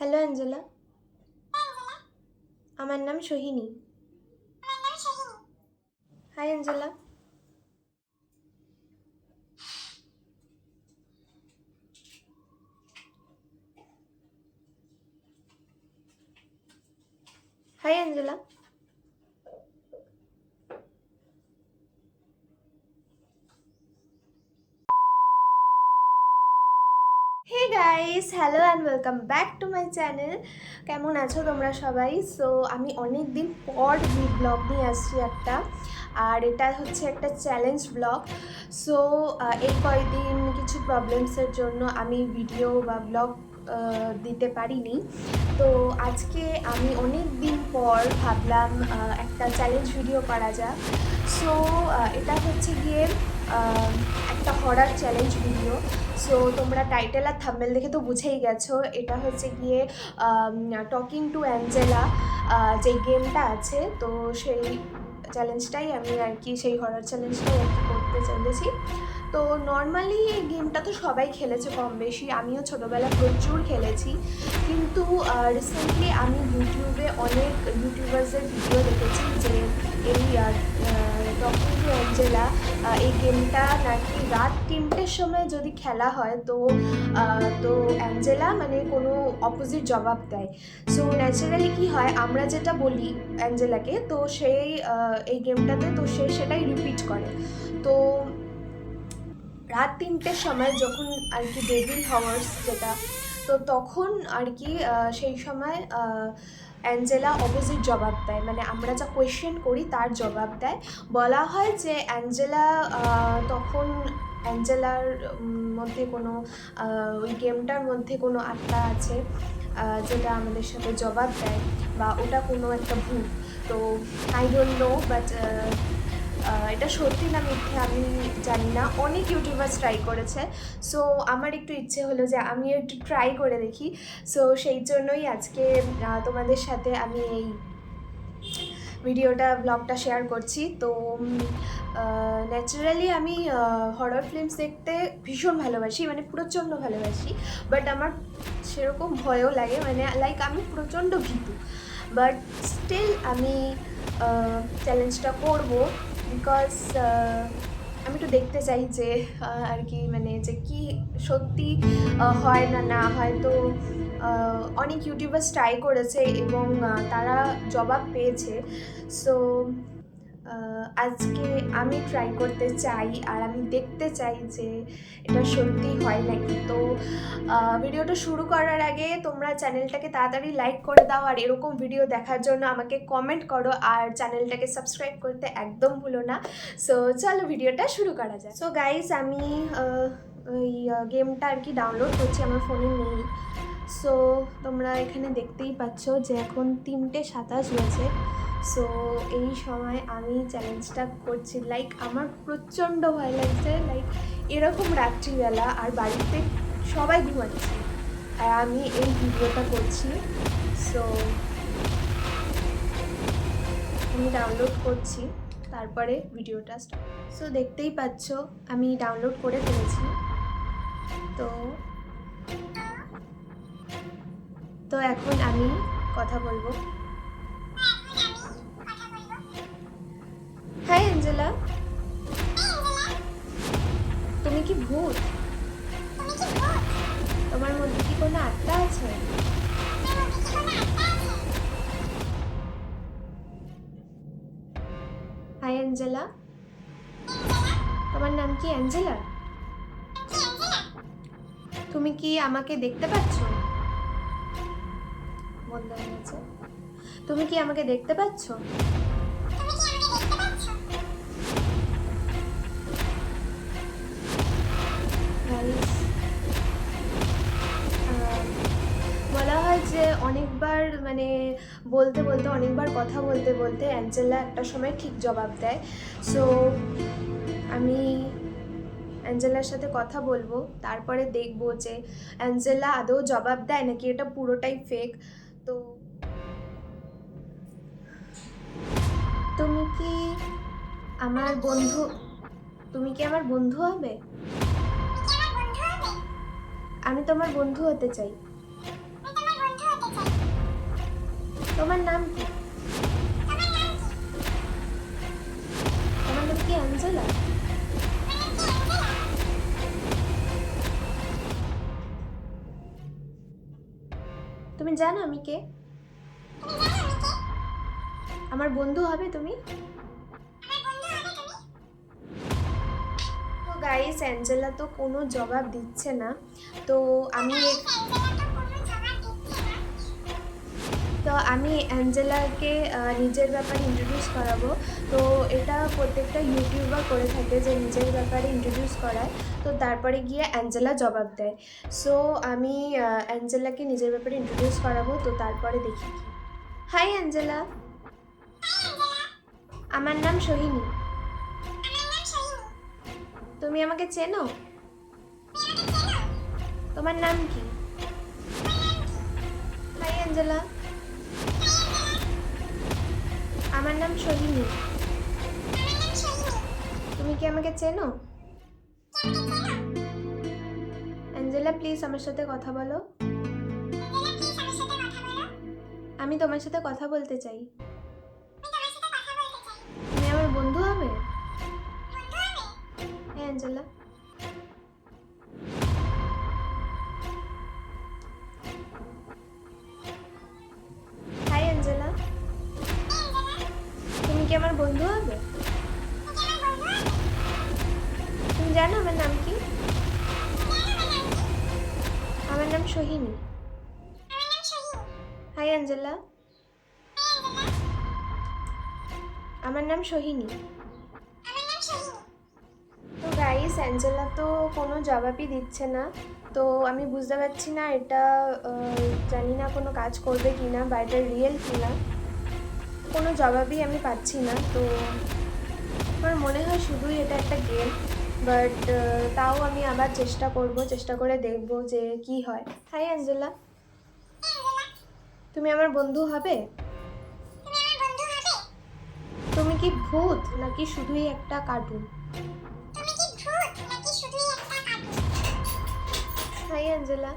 Hello Angela, আমার নাম Sohini. Hi Angela. Hi Angela. Hey guys, hello and welcome back to my channel. কেমন আছো তোমরা সবাই? সো আমি অনেক দিন পর ব্লগ নিয়ে আসছি একটা, আর এটা হচ্ছে একটা চ্যালেঞ্জ ব্লগ। সো এই কয়েকদিন কিছু প্রবলেমসের জন্য আমি ভিডিও বা ব্লগ দিতে পারিনি। তো আজকে আমি অনেক দিন পর ভাবলাম একটা চ্যালেঞ্জ ভিডিও করা যাক। সো এটা হচ্ছে গিয়ে একটা হরার চ্যালেঞ্জ ভিডিও। সো তোমরা টাইটেল আর থাম্বনেল দেখে তো বুঝেই গেছো, এটা হচ্ছে গিয়ে টকিং টু অ্যাঞ্জেলা যে গেমটা আছে। তো সেই চ্যালেঞ্জটাই আমি আর কি, সেই হরার চ্যালেঞ্জটাই আর কি করতে চলেছি। তো নর্মালি এই গেমটা তো সবাই খেলেছে কম বেশি, আমিও ছোটোবেলায় প্রচুর খেলেছি। কিন্তু রিসেন্টলি আমি ইউটিউবে অনেক ইউটিউবার্সের ভিডিও দেখেছি যে এই টকিং টু অ্যাঞ্জেলা এই গেমটা নাকি রাত 3টের সময় যদি খেলা হয় তো তো অ্যাঞ্জেলা মানে কোনো অপোজিট জবাব দেয়। সো ন্যাচারালি কী হয়, আমরা যেটা বলি অ্যাঞ্জেলাকে, তো সেই এই গেমটাতে তো সে সেটাই রিপিট করে। তো রাত 3টের সময় যখন আর কি ডেভিল হাওয়ার্স যেটা, তো তখন আর কি সেই সময় অ্যাঞ্জেলা অপোজিট জবাব দেয়, মানে আমরা যা কোয়েশ্চেন করি তার জবাব দেয়। বলা হয় যে অ্যাঞ্জেলা তখন অ্যাঞ্জেলার মধ্যে কোনো ওই গেমটার মধ্যে কোনো আত্মা আছে যেটা আমাদের সাথে জবাব দেয়, বা ওটা কোনো একটা ভূত। তো আই ডোন্ট নো, বাট এটা সত্যি না মিথ্যে আমি জানি না, অনেক ইউটিউবার্স ট্রাই করেছে। সো আমার একটু ইচ্ছে হলো যে আমিও একটু ট্রাই করে দেখি। সো সেই জন্যই আজকে তোমাদের সাথে আমি এই ভিডিওটা ব্লগটা শেয়ার করছি। তো ন্যাচারালি আমি হরর ফিল্মস দেখতে ভীষণ ভালোবাসি, মানে প্রচণ্ড ভালোবাসি। বাট আমার সেরকম ভয়ও লাগে, মানে লাইক আমি প্রচণ্ড ভীতু। বাট স্টিল আমি চ্যালেঞ্জটা করব, বিকজ আমি একটু দেখতে চাই যে আর কি, মানে যে কি সত্যি হয় না না হয়। তো অনেক ইউটিউবার্স ট্রাই করেছে এবং তারা জবাব পেয়েছে। সো আজকে আমি ট্রাই করতে চাই, আর আমি দেখতে চাই যে এটা সত্যি হয় নাকি। তো ভিডিওটা শুরু করার আগে তোমরা চ্যানেলটাকে তাড়াতাড়ি লাইক করে দাও, আর এরকম ভিডিও দেখার জন্য আমাকে কমেন্ট করো, আর চ্যানেলটাকে সাবস্ক্রাইব করতে একদম ভুলো না। সো চলো ভিডিওটা শুরু করা যায়। সো গাইস, আমি ওই গেমটা আর কি ডাউনলোড করছি, আমার ফোনে নেই। সো তোমরা এখানে দেখতেই পাচ্ছ যে এখন 3:27 বাজে। সো এই সময় আমি চ্যালেঞ্জটা করছি, লাইক আমার প্রচণ্ড ভয় লাগছে, লাইক এরকম রাত্রিবেলা আর বাড়িতে সবাই ঘুমাচ্ছে আর আমি এই ভিডিওটা করছি। সো আমি ডাউনলোড করছি, তারপরে ভিডিওটা স্টার্ট। সো দেখতেই পাচ্ছ আমি ডাউনলোড করে ফেলেছি। তো তো এখন আমি কথা বলবো। হাই অ্যাঞ্জেলা, তুমি কি ভূত? তোমার মধ্যে কি কোনো আত্মা আছে? হাই অ্যাঞ্জেলা, তোমার নাম কি অ্যাঞ্জেলা? তুমি কি আমাকে দেখতে পাচ্ছ? বন্ধ হয়ে গেছে। তুমি কি আমাকে দেখতে পাচ্ছ? বলা হয় যে অনেকবার, মানে বলতে বলতে অনেকবার কথা বলতে বলতে অ্যাঞ্জেলা একটা সময় ঠিক জবাব দেয়। সো আমি অ্যাঞ্জেলার সাথে কথা বলবো, তারপরে দেখবো যে অ্যাঞ্জেলা আদৌ জবাব দেয় নাকি এটা পুরোটাই ফেক। তো তুমি কি আমার বন্ধু? তুমি কি আমার বন্ধু হবে? আমি তোমার বন্ধু হতে চাই। তোমার নাম কি? তোমার নাম কি অ্যাঞ্জেলা? তুমি জানো আমি কে? আমার বন্ধু হবে তুমি? তো গাইস, অ্যাঞ্জেলা তো কোনো জবাব দিচ্ছে না। তো আমি অ্যাঞ্জেলাকে নিজের ব্যাপারে ইন্ট্রোডিউস করাবো। তো এটা প্রত্যেকটা ইউটিউবার করে থাকে যে নিজের ব্যাপারে ইন্ট্রোডিউস করায়, তো তারপরে গিয়ে অ্যাঞ্জেলা জবাব দেয়। সো আমি অ্যাঞ্জেলাকে নিজের ব্যাপারে ইন্ট্রোডিউস করাবো, তো তারপরে দেখি কি। হাই অ্যাঞ্জেলা, আমার নাম সোহিনী। তুমি আমাকে চেনো? তোমার নাম কি? হাই অ্যাঞ্জেলা, আমার নাম সোহিনী। তুমি কি আমাকে চেনো? অ্যাঞ্জেলা প্লিজ আমার সাথে কথা বলো। আমি তোমার সাথে কথা বলতে চাই। তুমি আমার বন্ধু হবে? হ্যাঁ অ্যাঞ্জেলা। হাই অ্যাঞ্জেলা, তুমি কি আমার বন্ধু হবে? তুমি জানো আমার নাম কি? আমার নাম সোহিনী। হাই অ্যাঞ্জেলা, আমার নাম সোহিনী। তো গাইস, অ্যাঞ্জেলা তো কোনো জবাবই দিচ্ছে না। তো আমি বুঝতে পারছি না এটা জানি না কোনো কাজ করবে কি না বা এটা রিয়েল কি না, কোনো জবাবই আমি পাচ্ছি না। তো আমার মনে হয় শুধুই এটা একটা গেম, বাট তাও আমি আবার চেষ্টা করে দেখব যে কি হয়। হাই অ্যাঞ্জেলা, তুমি আমার বন্ধু হবে? তুমি কি ভূত নাকি শুধুই একটা cartoon? Hi Angela,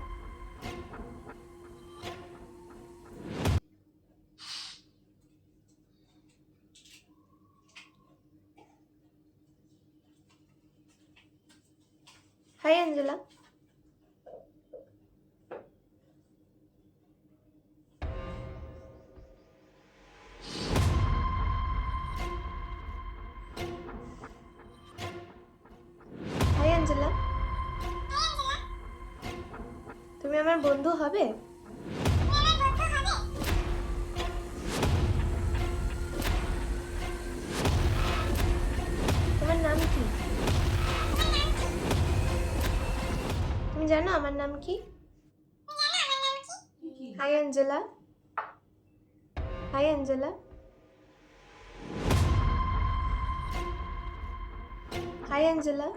hi Angela, hi Angela, তুমি আমার বন্ধু হবে? তোমার নাম কি? তুমি জানো আমার নাম কি? Hi Angela, hi Angela, hi Angela,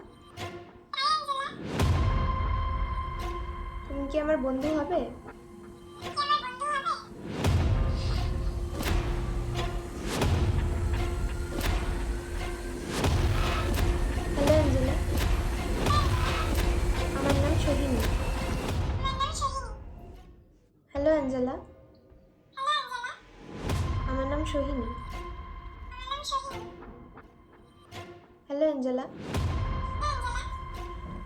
তুমি কি আমার বন্ধু হবে? হ্যালো অ্যাঞ্জেলা, আমার নাম সোহিনী। হ্যালো অ্যাঞ্জেলা, আমার নাম সোহিনী। হ্যালো অ্যাঞ্জেলা,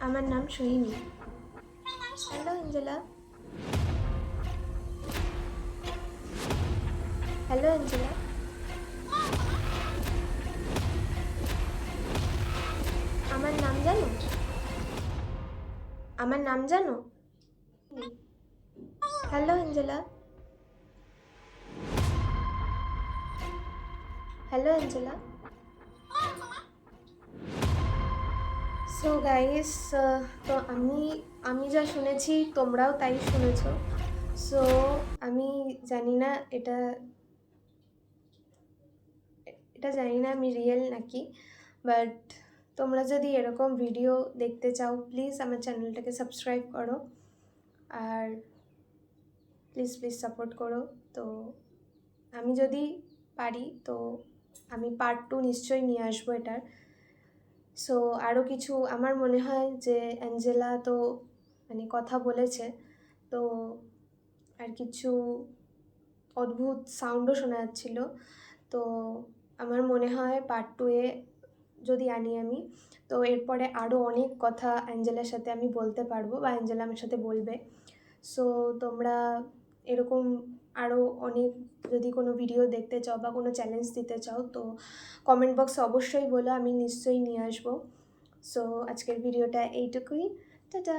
আমার নাম Sohini. Hello Angela, hello Angela, আমার নাম জানো? আমার নাম জানো? Hello Angela, hello Angela. So guys, তো আমি যা শুনেছি তোমরাও তাই শুনেছো। সো আমি জানি না এটা জানি না আমি রিয়েল নাকি, বাট তোমরা যদি এরকম ভিডিও দেখতে চাও প্লিজ আমার চ্যানেলটাকে সাবস্ক্রাইব করো আর প্লিজ সাপোর্ট করো। তো আমি যদি পারি তো আমি পার্ট 2 নিশ্চয়ই নিয়ে আসবো এটার। সো আরও কিছু আমার মনে হয় যে অ্যাঞ্জেলা তো মানে কথা বলেছে, তো আর কিছু অদ্ভুত সাউন্ডও শোনা যাচ্ছিল। তো আমার মনে হয় পার্ট 2-এ যদি আনি আমি, তো এরপরে আরও অনেক কথা অ্যাঞ্জেলার সাথে আমি বলতে পারবো বা অ্যাঞ্জেলা আমার সাথে বলবে। সো তোমরা এরকম আরও অনেক যদি কোনো ভিডিও দেখতে চাও বা কোনো চ্যালেঞ্জ দিতে চাও তো কমেন্ট বক্সে অবশ্যই বলো, আমি নিশ্চয়ই নিয়ে আসবো। সো আজকের ভিডিওটা এইটুকুই। টাটা।